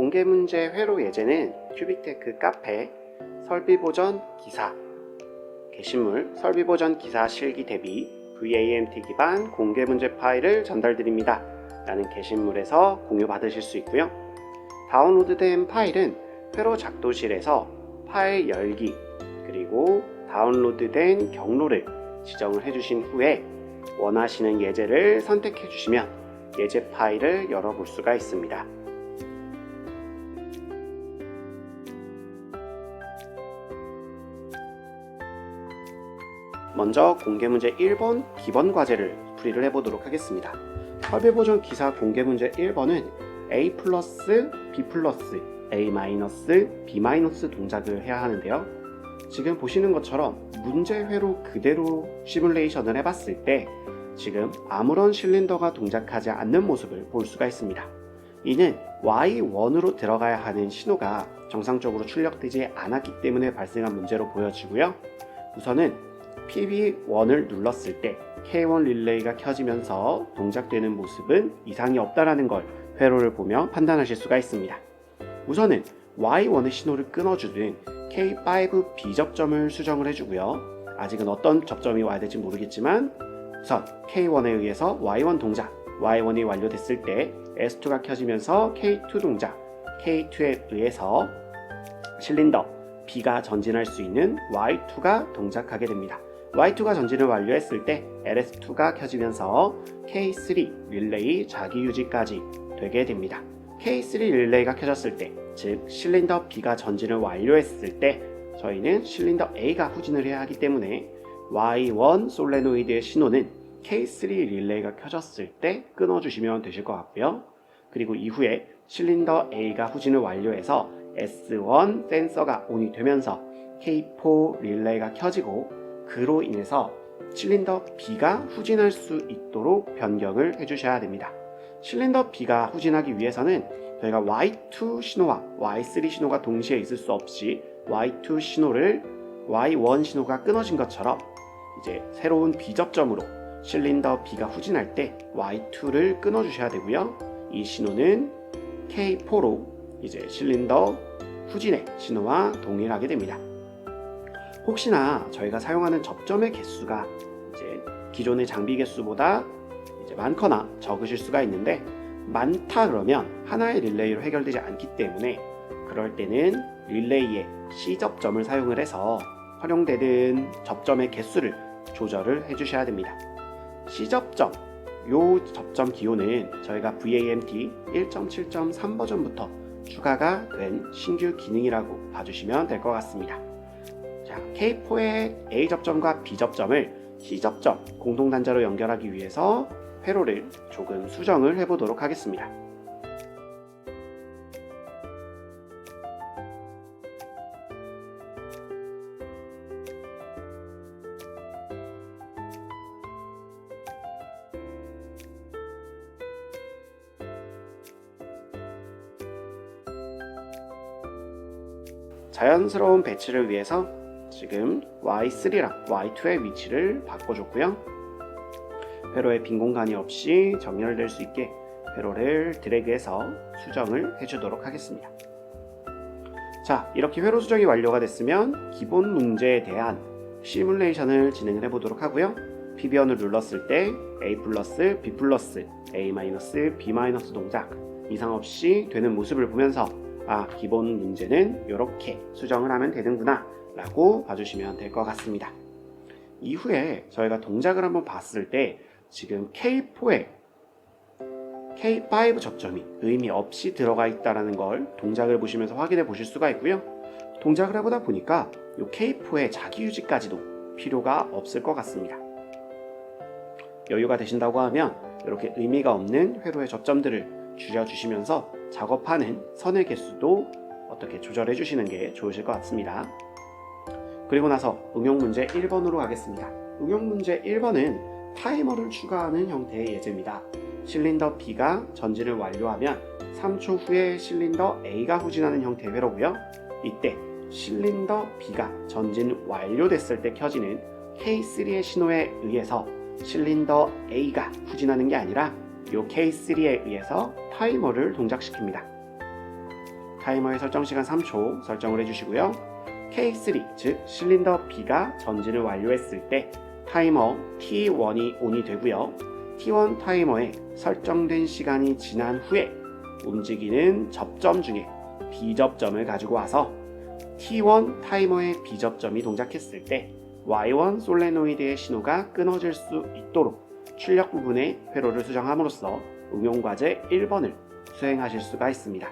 공개 문제 회로 예제는 큐빅테크 카페 설비보전 기사 게시물 설비보전 기사 실기 대비 VAMT 기반 공개 문제 파일을 전달드립니다 라는 게시물에서 공유 받으실 수 있고요. 다운로드된 파일은 회로 작도실에서 파일 열기 그리고 다운로드된 경로를 지정을 해주신 후에 원하시는 예제를 선택해 주시면 예제 파일을 열어볼 수가 있습니다. 먼저 공개문제 1번 기본 과제를 풀이를 해보도록 하겠습니다. 설비보전 기사 공개문제 1번은 A 플러스 B 플러스 A 마이너스 B 마이너스 동작을 해야 하는데요. 지금 보시는 것처럼 문제 회로 그대로 시뮬레이션을 해봤을 때 지금 아무런 실린더가 동작하지 않는 모습을 볼 수가 있습니다. 이는 Y1으로 들어가야 하는 신호가 정상적으로 출력되지 않았기 때문에 발생한 문제로 보여지고요. 우선은 PB1을 눌렀을 때 K1 릴레이가 켜지면서 동작되는 모습은 이상이 없다라는 걸 회로를 보며 판단하실 수가 있습니다. 우선은 Y1의 신호를 끊어주는 K5 B접점을 수정을 해주고요. 아직은 어떤 접점이 와야 될지 모르겠지만 우선 K1에 의해서 Y1 동작, Y1이 완료됐을 때 S2가 켜지면서 K2 동작, K2에 의해서 실린더 B가 전진할 수 있는 Y2가 동작하게 됩니다. Y2가 전진을 완료했을 때 LS2가 켜지면서 K3 릴레이 자기유지까지 되게 됩니다. K3 릴레이가 켜졌을 때, 즉 실린더 B가 전진을 완료했을 때 저희는 실린더 A가 후진을 해야 하기 때문에 Y1 솔레노이드의 신호는 K3 릴레이가 켜졌을 때 끊어주시면 되실 것 같고요. 그리고 이후에 실린더 A가 후진을 완료해서 S1 센서가 온이 되면서 K4 릴레이가 켜지고 그로 인해서 실린더 B가 후진할 수 있도록 변경을 해주셔야 됩니다. 실린더 B가 후진하기 위해서는 저희가 Y2 신호와 Y3 신호가 동시에 있을 수 없이 Y2 신호를 Y1 신호가 끊어진 것처럼 이제 새로운 B접점으로 실린더 B가 후진할 때 Y2를 끊어주셔야 되고요. 이 신호는 K4로 이제 실린더 후진의 신호와 동일하게 됩니다. 혹시나 저희가 사용하는 접점의 개수가 이제 기존의 장비 개수보다 이제 많거나 적으실 수가 있는데 많다 그러면 하나의 릴레이로 해결되지 않기 때문에 그럴 때는 릴레이의 C접점을 사용을 해서 활용되는 접점의 개수를 조절을 해주셔야 됩니다. C접점, 요 접점 기호는 저희가 VAMT 1.7.3 버전부터 추가가 된 신규 기능이라고 봐주시면 될 것 같습니다. 자, K4의 A접점과 B접점을 C접점 공동단자로 연결하기 위해서 회로를 조금 수정을 해보도록 하겠습니다. 자연스러운 배치를 위해서 지금 Y3랑 Y2의 위치를 바꿔줬고요. 회로에 빈 공간이 없이 정렬될 수 있게 회로를 드래그해서 수정을 해주도록 하겠습니다. 자, 이렇게 회로 수정이 완료가 됐으면 기본 문제에 대한 시뮬레이션을 진행을 해보도록 하고요. PB1을 눌렀을 때 A 플러스 B 플러스 A 마이너스 B 마이너스 동작 이상 없이 되는 모습을 보면서 기본 문제는 이렇게 수정을 하면 되는구나 라고 봐주시면 될 것 같습니다. 이후에 저희가 동작을 한번 봤을 때 지금 K4에 K5 접점이 의미 없이 들어가 있다는 걸 동작을 보시면서 확인해 보실 수가 있고요. 동작을 해보다 보니까 이 K4의 자기유지까지도 필요가 없을 것 같습니다. 여유가 되신다고 하면 이렇게 의미가 없는 회로의 접점들을 줄여주시면서 작업하는 선의 개수도 어떻게 조절해 주시는 게 좋으실 것 같습니다. 그리고 나서 응용문제 1번으로 가겠습니다. 응용문제 1번은 타이머를 추가하는 형태의 예제입니다. 실린더 B가 전진을 완료하면 3초 후에 실린더 A가 후진하는 형태의 회로고요. 이때 실린더 B가 전진 완료됐을 때 켜지는 K3의 신호에 의해서 실린더 A가 후진하는 게 아니라 이 K3에 의해서 타이머를 동작시킵니다. 타이머의 설정 시간 3초 설정을 해주시고요. K3 즉 실린더 B가 전진을 완료했을 때 타이머 T1이 온이 되고요. T1 타이머에 설정된 시간이 지난 후에 움직이는 접점 중에 B접점을 가지고 와서 T1 타이머의 B접점이 동작했을 때 Y1 솔레노이드의 신호가 끊어질 수 있도록 출력 부분에 회로를 수정함으로써 응용과제 1번을 수행하실 수가 있습니다.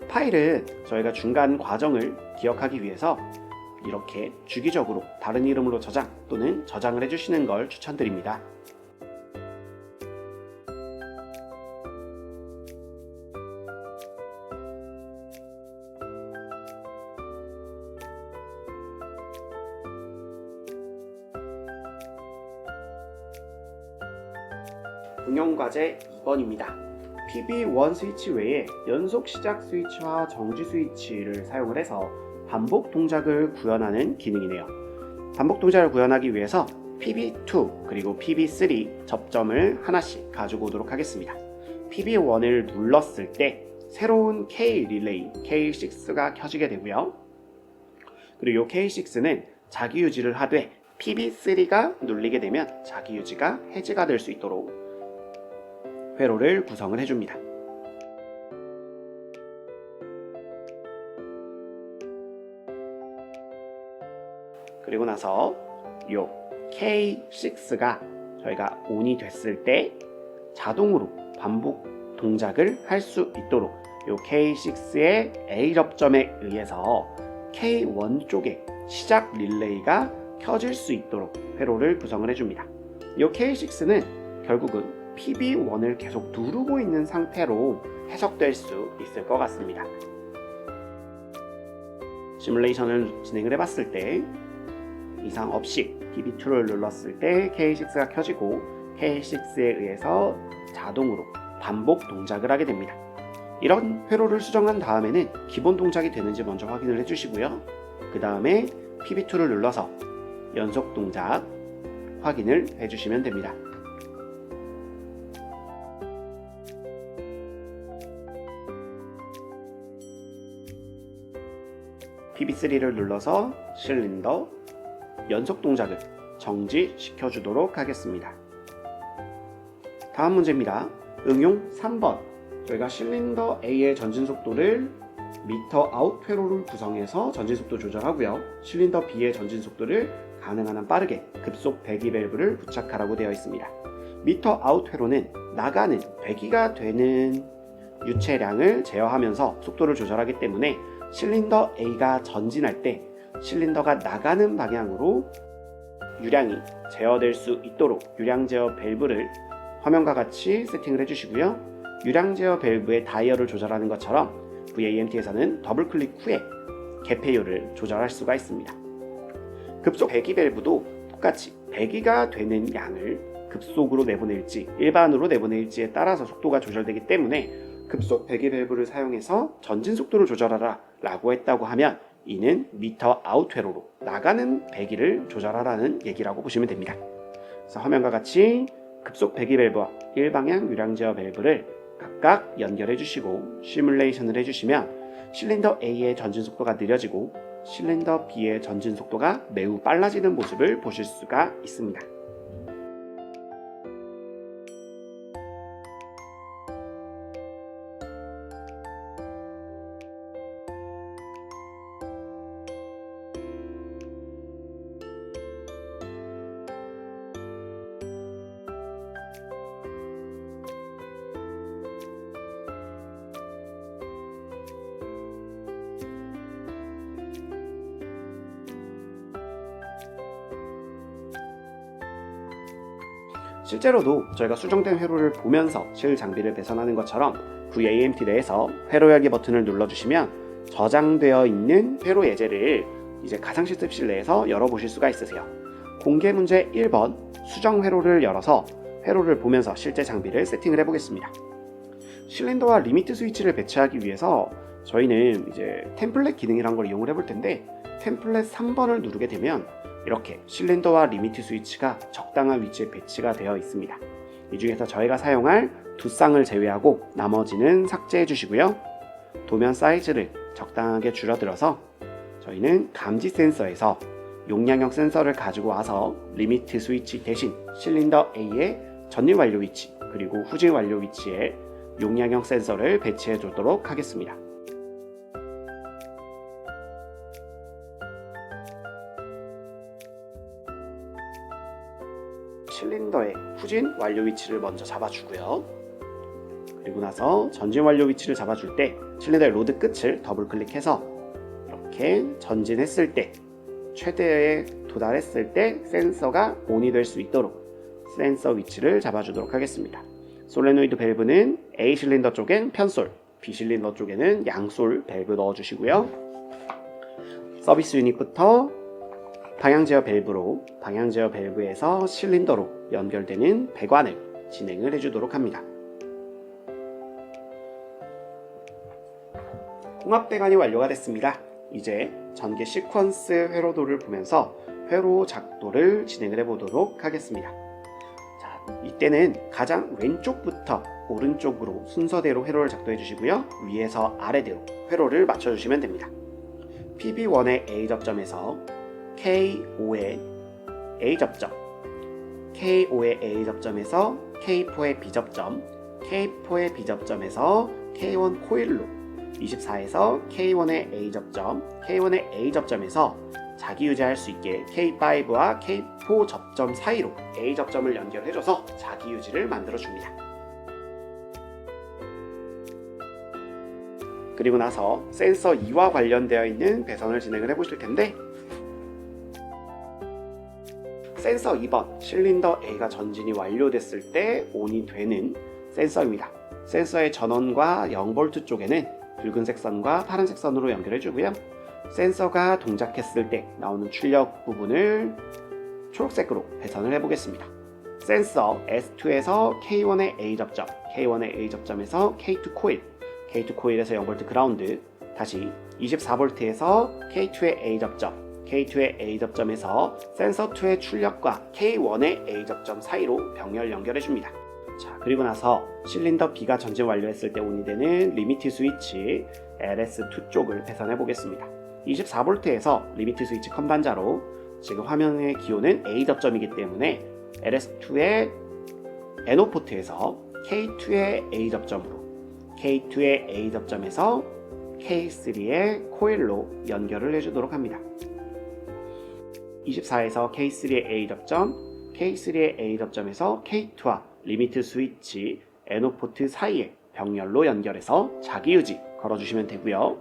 파일은 저희가 중간 과정을 기억하기 위해서 이렇게 주기적으로 다른 이름으로 저장 또는 저장을 해주시는 걸 추천드립니다. 응용과제 2번입니다. PB1 스위치 외에 연속 시작 스위치와 정지 스위치를 사용을 해서 반복 동작을 구현하는 기능이네요. 반복 동작을 구현하기 위해서 PB2 그리고 PB3 접점을 하나씩 가지고 오도록 하겠습니다. PB1을 눌렀을 때 새로운 K 릴레이 K6가 켜지게 되고요. 그리고 이 K6는 자기 유지를 하되 PB3가 눌리게 되면 자기 유지가 해지가 될 수 있도록 회로를 구성을 해줍니다. 그리고 나서 이 K6가 저희가 ON이 됐을 때 자동으로 반복 동작을 할 수 있도록 이 K6의 A 접점에 의해서 K1 쪽에 시작 릴레이가 켜질 수 있도록 회로를 구성을 해줍니다. 이 K6는 결국은 PB1을 계속 누르고 있는 상태로 해석될 수 있을 것 같습니다. 시뮬레이션을 진행을 해봤을 때 이상 없이 PB2를 눌렀을 때 K6가 켜지고 K6에 의해서 자동으로 반복 동작을 하게 됩니다. 이런 회로를 수정한 다음에는 기본 동작이 되는지 먼저 확인을 해주시고요. 그 다음에 PB2를 눌러서 연속 동작 확인을 해주시면 됩니다. PB3를 눌러서 실린더 연속 동작을 정지시켜 주도록 하겠습니다. 다음 문제입니다. 응용 3번. 저희가 실린더 A의 전진 속도를 미터 아웃 회로를 구성해서 전진 속도 조절하고요. 실린더 B의 전진 속도를 가능한 한 빠르게 급속 배기 밸브를 부착하라고 되어 있습니다. 미터 아웃 회로는 나가는 배기가 되는 유체량을 제어하면서 속도를 조절하기 때문에 실린더 A가 전진할 때 실린더가 나가는 방향으로 유량이 제어될 수 있도록 유량 제어 밸브를 화면과 같이 세팅을 해주시고요. 유량 제어 밸브의 다이얼을 조절하는 것처럼 VAMT에서는 더블 클릭 후에 개폐율을 조절할 수가 있습니다. 급속 배기 밸브도 똑같이 배기가 되는 양을 급속으로 내보낼지 일반으로 내보낼지에 따라서 속도가 조절되기 때문에 급속 배기 밸브를 사용해서 전진 속도를 조절하라 라고 했다고 하면 이는 미터 아웃 회로로 나가는 배기를 조절하라는 얘기라고 보시면 됩니다. 그래서 화면과 같이 급속 배기 밸브와 일방향 유량 제어 밸브를 각각 연결해 주시고 시뮬레이션을 해주시면 실린더 A의 전진 속도가 느려지고 실린더 B의 전진 속도가 매우 빨라지는 모습을 보실 수가 있습니다. 실제로도 저희가 수정된 회로를 보면서 실 장비를 배선하는 것처럼 VAMT 내에서 회로 열기 버튼을 눌러주시면 저장되어 있는 회로 예제를 이제 가상 실습실 내에서 열어보실 수가 있으세요. 공개 문제 1번 수정 회로를 열어서 회로를 보면서 실제 장비를 세팅을 해보겠습니다. 실린더와 리미트 스위치를 배치하기 위해서 저희는 이제 템플릿 기능이란 걸 이용을 해볼 텐데 템플릿 3번을 누르게 되면 이렇게 실린더와 리미트 스위치가 적당한 위치에 배치가 되어 있습니다. 이 중에서 저희가 사용할 두 쌍을 제외하고 나머지는 삭제해 주시고요. 도면 사이즈를 적당하게 줄여들어서 저희는 감지 센서에서 용량형 센서를 가지고 와서 리미트 스위치 대신 실린더 A의 전진 완료 위치 그리고 후진 완료 위치에 용량형 센서를 배치해 주도록 하겠습니다. 실린더의 후진 완료 위치를 먼저 잡아주고요. 그리고 나서 전진 완료 위치를 잡아줄 때 실린더의 로드 끝을 더블 클릭해서 이렇게 전진했을 때 최대에 도달했을 때 센서가 온이 될 수 있도록 센서 위치를 잡아주도록 하겠습니다. 솔레노이드 밸브는 A 실린더 쪽엔 편솔, B 실린더 쪽에는 양솔 밸브 넣어주시고요. 서비스 유닛부터 방향 제어 밸브로 방향 제어 밸브에서 실린더로 연결되는 배관을 진행을 해주도록 합니다. 홍합 배관이 완료가 됐습니다. 이제 전개 시퀀스 회로도를 보면서 회로 작도를 진행을 해보도록 하겠습니다. 자, 이때는 가장 왼쪽부터 오른쪽으로 순서대로 회로를 작도해 주시고요. 위에서 아래대로 회로를 맞춰주시면 됩니다. PB1의 A 접점에서 K5의 A 접점, K5의 A 접점에서 K4의 B 접점, K4의 B 접점에서 K1 코일로 24에서 K1의 A 접점, K1의 A 접점에서 자기 유지할 수 있게 K5와 K4 접점 사이로 A 접점을 연결해줘서 자기 유지를 만들어줍니다. 그리고 나서 센서 2와 관련되어 있는 배선을 진행을 해보실 텐데 센서 2번 실린더 A가 전진이 완료됐을 때 온이 되는 센서입니다. 센서의 전원과 0V 쪽에는 붉은색 선과 파란색 선으로 연결해주고요. 센서가 동작했을 때 나오는 출력 부분을 초록색으로 배선을 해보겠습니다. 센서 S2에서 K1의 A 접점, K1의 A 접점에서 K2 코일, K2 코일에서 0V 그라운드, 다시 24V에서 K2의 A 접점, K2의 A 접점에서 센서 2의 출력과 K1의 A 접점 사이로 병렬 연결해줍니다. 자, 그리고 나서 실린더 B가 전진 완료했을 때 온이 되는 리미트 스위치 LS2 쪽을 배선해 보겠습니다. 24V에서 리미트 스위치 컴반자로 지금 화면의 기호는 A 접점이기 때문에 LS2의 NO 포트에서 K2의 A 접점으로 K2의 A 접점에서 K3의 코일로 연결을 해주도록 합니다. 24에서 K3의 A 접점, K3의 A 접점에서 K2와 리미트 스위치 NO 포트 사이에 병렬로 연결해서 자기 유지 걸어주시면 되고요.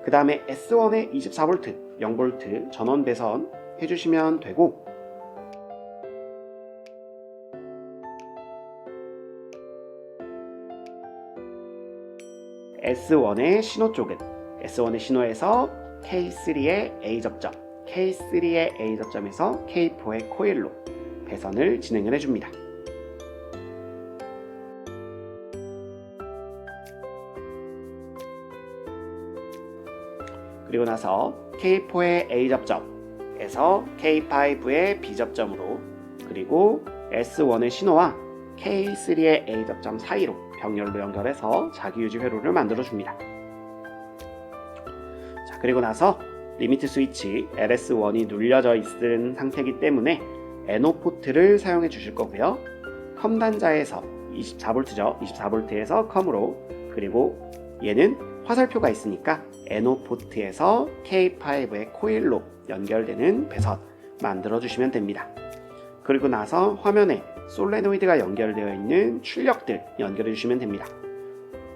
그 다음에 S1의 24V, 0V 전원 배선 해주시면 되고 S1의 신호 쪽은 S1의 신호에서 K3의 A 접점, K3의 A 접점에서 K4의 코일로 배선을 진행을 해줍니다. 그리고 나서 K4의 A 접점에서 K5의 B 접점으로 그리고 S1의 신호와 K3의 A 접점 사이로 병렬로 연결해서 자기유지 회로를 만들어줍니다. 자, 그리고 나서 리미트 스위치 LS1이 눌려져 있는 상태이기 때문에 NO 포트를 사용해 주실 거고요. 컴 단자에서 24V죠. 24V에서 컴으로 그리고 얘는 화살표가 있으니까 NO 포트에서 K5의 코일로 연결되는 배선 만들어 주시면 됩니다. 그리고 나서 화면에 솔레노이드가 연결되어 있는 출력들 연결해 주시면 됩니다.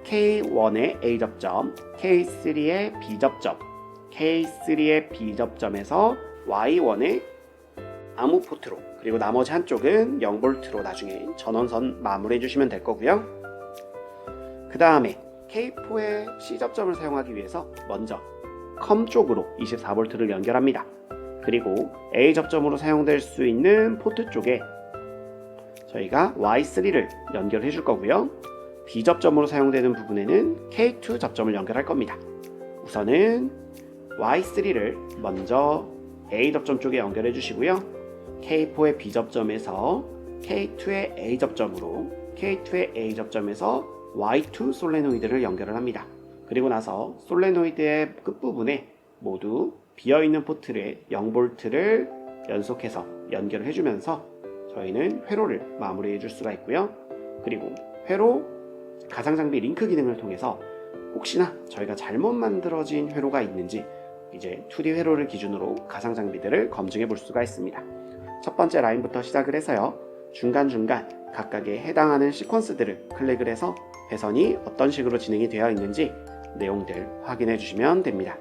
K1의 A 접점, K3의 B 접점, K3의 B 접점에서 Y1의 아무 포트로 그리고 나머지 한쪽은 0V로 나중에 전원선 마무리해 주시면 될 거고요. 그 다음에 K4의 C 접점을 사용하기 위해서 먼저 컴 쪽으로 24V를 연결합니다. 그리고 A 접점으로 사용될 수 있는 포트 쪽에 저희가 Y3를 연결해 줄 거고요. B 접점으로 사용되는 부분에는 K2 접점을 연결할 겁니다. 우선은 Y3를 먼저 A 접점 쪽에 연결해 주시고요. K4의 B 접점에서 K2의 A 접점으로 K2의 A 접점에서 Y2 솔레노이드를 연결을 합니다. 그리고 나서 솔레노이드의 끝부분에 모두 비어있는 포트에 0V를 연속해서 연결을 해주면서 저희는 회로를 마무리해 줄 수가 있고요. 그리고 회로 가상장비 링크 기능을 통해서 혹시나 저희가 잘못 만들어진 회로가 있는지 이제 2D 회로를 기준으로 가상장비들을 검증해 볼 수가 있습니다. 첫 번째 라인부터 시작을 해서요. 중간중간 각각에 해당하는 시퀀스들을 클릭을 해서 배선이 어떤 식으로 진행이 되어 있는지 내용들 확인해 주시면 됩니다.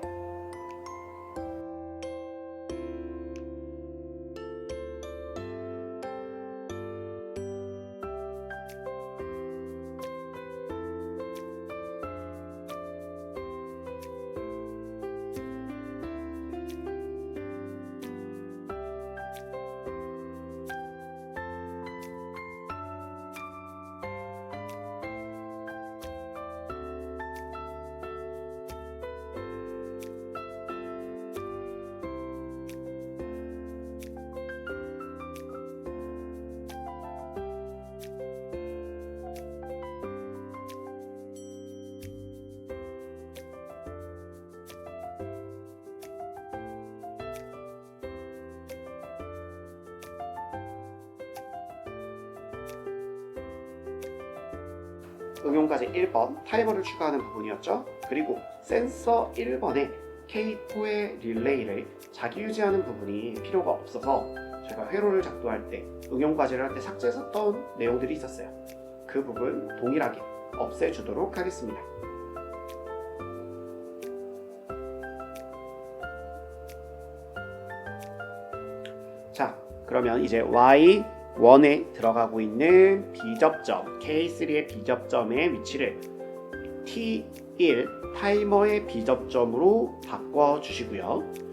응용과제 1번 타이머를 추가하는 부분이었죠. 그리고 센서 1번에 K4의 릴레이를 자기 유지하는 부분이 필요가 없어서 제가 회로를 작동할 때 응용과제를 할 때 삭제했었던 내용들이 있었어요. 그 부분 동일하게 없애주도록 하겠습니다. 자, 그러면 이제 Y1에 들어가고 있는 B접점, K3의 B접점의 위치를 T1 타이머의 B접점으로 바꿔주시고요.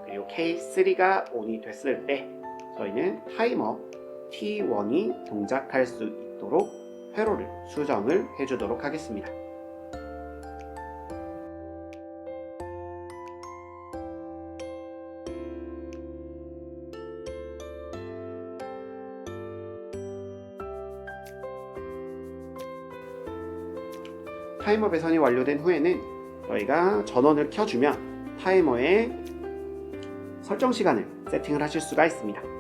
그리고 K3가 ON이 됐을 때 저희는 타이머 T1이 동작할 수 있도록 회로를 수정을 해주도록 하겠습니다. 타이머 배선이 완료된 후에는 저희가 전원을 켜주면 타이머의 설정 시간을 세팅을 하실 수가 있습니다.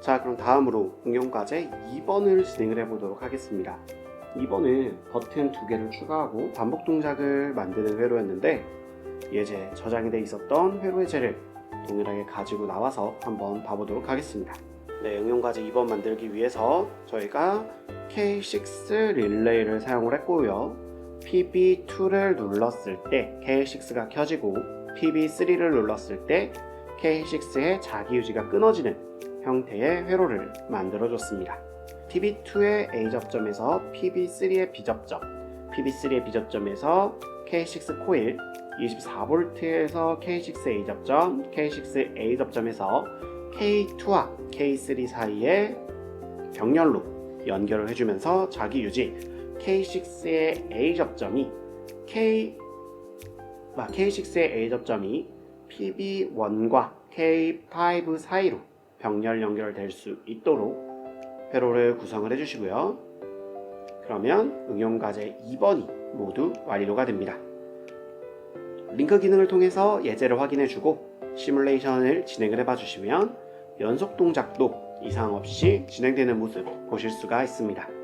자, 그럼 다음으로 응용과제 2번을 진행을 해보도록 하겠습니다. 2번은 버튼 2개를 추가하고 반복 동작을 만드는 회로였는데 예제 저장이 돼 있었던 회로 예제를 동일하게 가지고 나와서 한번 봐보도록 하겠습니다. 네, 응용과제 2번 만들기 위해서 저희가 K6 릴레이를 사용을 했고요. PB2를 눌렀을 때 K6가 켜지고 PB3를 눌렀을 때 K6의 자기유지가 끊어지는 형태의 회로를 만들어줬습니다. PB2의 A 접점에서 PB3의 B 접점, PB3의 B 접점에서 K6 코일, 24V에서 K6 A 접점, K6 A 접점에서 K2와 K3 사이에 병렬로 연결을 해주면서 자기 유지, K6의 A 접점이 K6의 A 접점이 PB1과 K5 사이로 병렬 연결될 수 있도록 회로를 구성을 해주시고요. 그러면 응용과제 2번이 모두 완료가 됩니다. 링크 기능을 통해서 예제를 확인해주고 시뮬레이션을 진행을 해봐 주시면 연속 동작도 이상 없이 진행되는 모습 보실 수가 있습니다.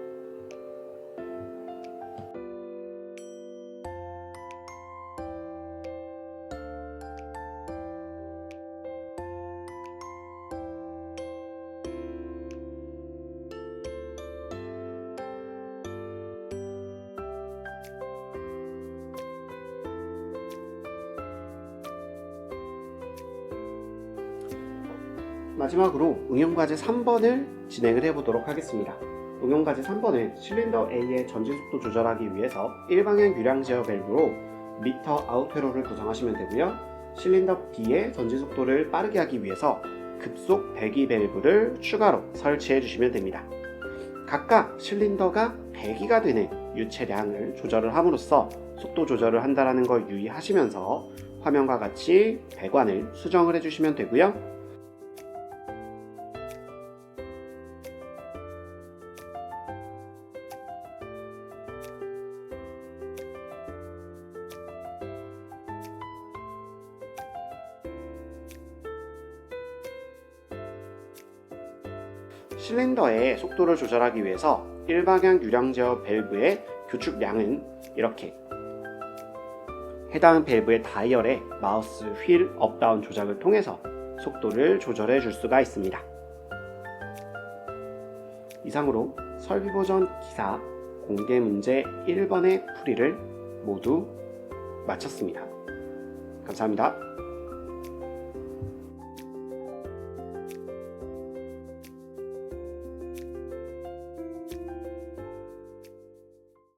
마지막으로 응용과제 3번을 진행을 해보도록 하겠습니다. 응용과제 3번은 실린더 A의 전진속도 조절하기 위해서 일방향 유량 제어 밸브로 미터 아웃 회로를 구성하시면 되고요. 실린더 B의 전진속도를 빠르게 하기 위해서 급속 배기 밸브를 추가로 설치해 주시면 됩니다. 각각 실린더가 배기가 되는 유체량을 조절을 함으로써 속도 조절을 한다는 걸 유의하시면서 화면과 같이 배관을 수정을 해주시면 되고요. 실린더의 속도를 조절하기 위해서 일방향 유량 제어 밸브의 교축량은 이렇게 해당 밸브의 다이얼에 마우스 휠 업다운 조작을 통해서 속도를 조절해 줄 수가 있습니다. 이상으로 설비보전 기사 공개 문제 1번의 풀이를 모두 마쳤습니다. 감사합니다.